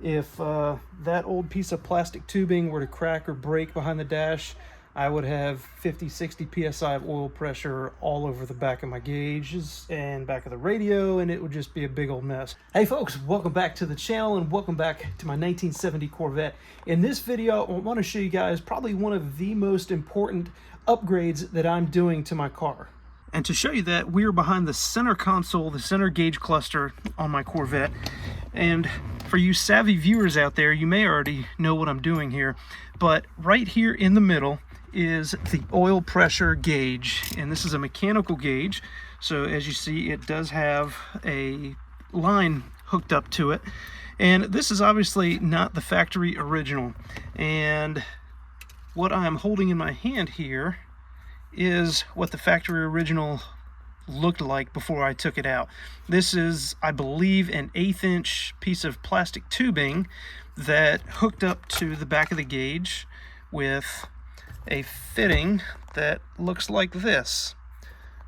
If that old piece of plastic tubing were to crack or break behind the dash, I would have 50-60 psi of oil pressure all over the back of my gauges and back of the radio, and it would just be a big old mess. Hey folks, welcome back to the channel and welcome back to my 1970 Corvette. In this video, I want to show you guys probably one of the most important upgrades that I'm doing to my car. And to show you that, we are behind the center console, the center gauge cluster on my Corvette. And for you savvy viewers out there, you may already know what I'm doing here, but right here in the middle is the oil pressure gauge, and this is a mechanical gauge. So as you see, it does have a line hooked up to it, and this is obviously not the factory original. And what I'm holding in my hand here is what the factory original looked like before I took it out. This is, I believe, an 1/8 inch piece of plastic tubing that hooked up to the back of the gauge with a fitting that looks like this.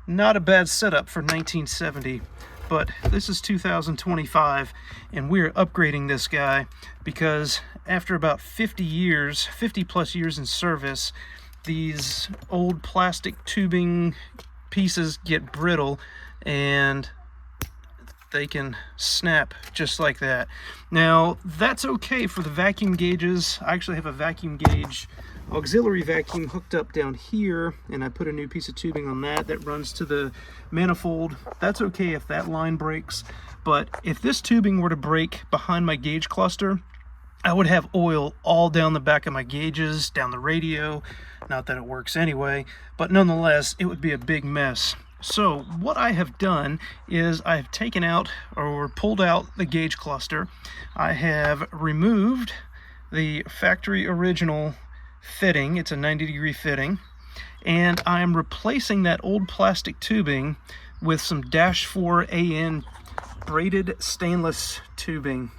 Not a bad setup for 1970, but this is 2025 and we're upgrading this guy because after about 50 plus years in service, these old plastic tubing pieces get brittle and they can snap just like that. Now that's okay for the vacuum gauges. I actually have a vacuum gauge, auxiliary vacuum, hooked up down here, and I put a new piece of tubing on that runs to the manifold. That's okay if that line breaks, but if this tubing were to break behind my gauge cluster, I would have oil all down the back of my gauges, down the radio. Not that it works anyway, but nonetheless, it would be a big mess. So what I have done is I have taken out or pulled out the gauge cluster. I have removed the factory original fitting. It's a 90-degree fitting, and I am replacing that old plastic tubing with some -4 AN braided stainless tubing.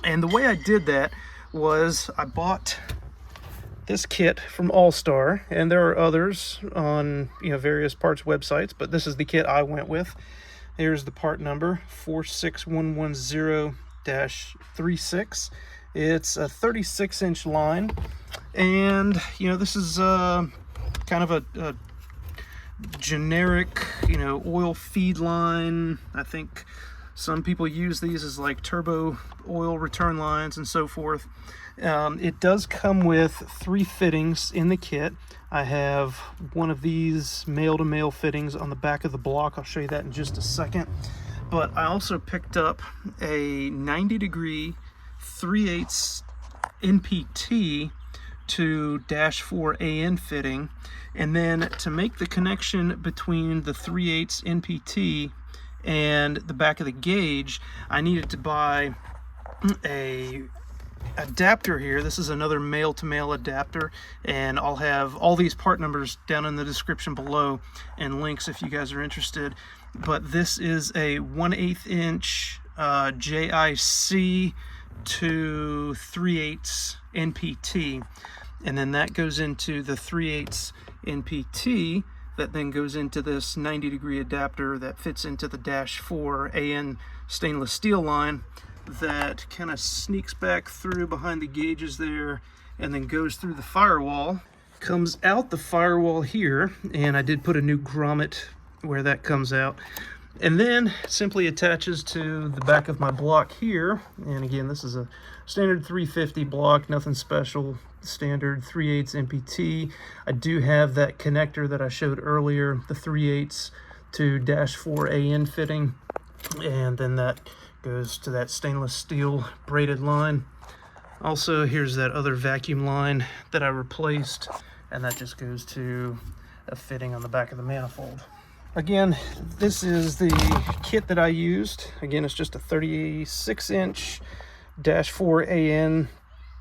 And the way I did that was I bought this kit from Allstar, and there are others on various parts websites, but this is the kit I went with. Here's the part number 46110-36. It's a 36-inch line, and this is kind of a generic oil feed line. I think some people use these as like turbo oil return lines and so forth. It does come with 3 fittings in the kit. I have one of these male-to-male fittings on the back of the block. I'll show you that in just a second. But I also picked up a 90-degree 3/8 NPT to -4 AN fitting. And then to make the connection between the 3/8 NPT and the back of the gauge, I needed to buy a adapter here. This is another male-to-male adapter, and I'll have all these part numbers down in the description below and links if you guys are interested. But this is a 1/8 inch JIC to 3/8 NPT, and then that goes into the 3/8 NPT that then goes into this 90-degree adapter that fits into the -4 AN stainless steel line that kind of sneaks back through behind the gauges there and then goes through the firewall, comes out the firewall here, and I did put a new grommet where that comes out, and then simply attaches to the back of my block here. And again, this is a standard 350 block, nothing special, standard 3/8 NPT. I do have that connector that I showed earlier, the 3/8 to -4 AN fitting, and then that goes to that stainless steel braided line. Also, here's that other vacuum line that I replaced, and that just goes to a fitting on the back of the manifold. Again, this is the kit that I used. Again, it's just a 36-inch -4 AN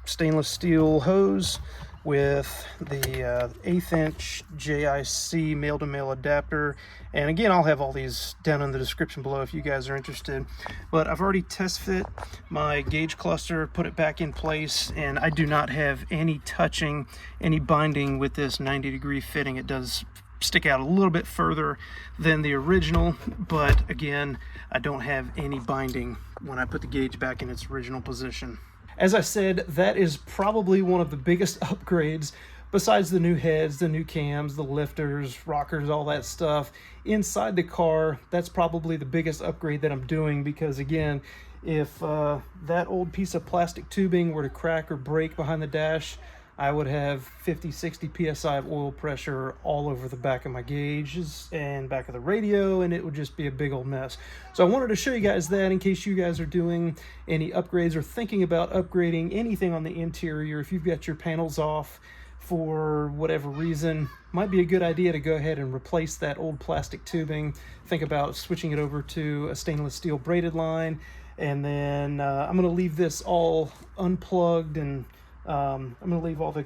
stainless steel hose with the 1/8 inch JIC male-to-male adapter. And again, I'll have all these down in the description below if you guys are interested. But I've already test fit my gauge cluster, put it back in place, and I do not have any touching, any binding with this 90-degree fitting. It does stick out a little bit further than the original, but again, I don't have any binding when I put the gauge back in its original position. As I said, that is probably one of the biggest upgrades besides the new heads, the new cams, the lifters, rockers, all that stuff. Inside the car, that's probably the biggest upgrade that I'm doing, because again, if that old piece of plastic tubing were to crack or break behind the dash, I would have 50-60 psi of oil pressure all over the back of my gauges and back of the radio, and it would just be a big old mess. So I wanted to show you guys that in case you guys are doing any upgrades or thinking about upgrading anything on the interior. If you've got your panels off for whatever reason, might be a good idea to go ahead and replace that old plastic tubing. Think about switching it over to a stainless steel braided line, and then I'm going to leave this all unplugged, and I'm going to leave all the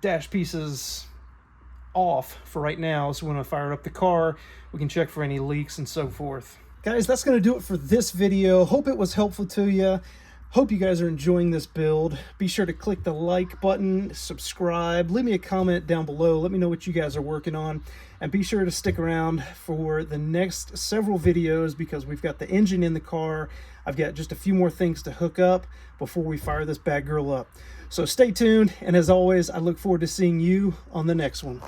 dash pieces off for right now, so when I fire up the car, we can check for any leaks and so forth. Guys, that's going to do it for this video. Hope it was helpful to you. Hope you guys are enjoying this build. Be sure to click the like button, subscribe, leave me a comment down below. Let me know what you guys are working on. And be sure to stick around for the next several videos, because we've got the engine in the car. I've got just a few more things to hook up before we fire this bad girl up. So stay tuned, and as always, I look forward to seeing you on the next one.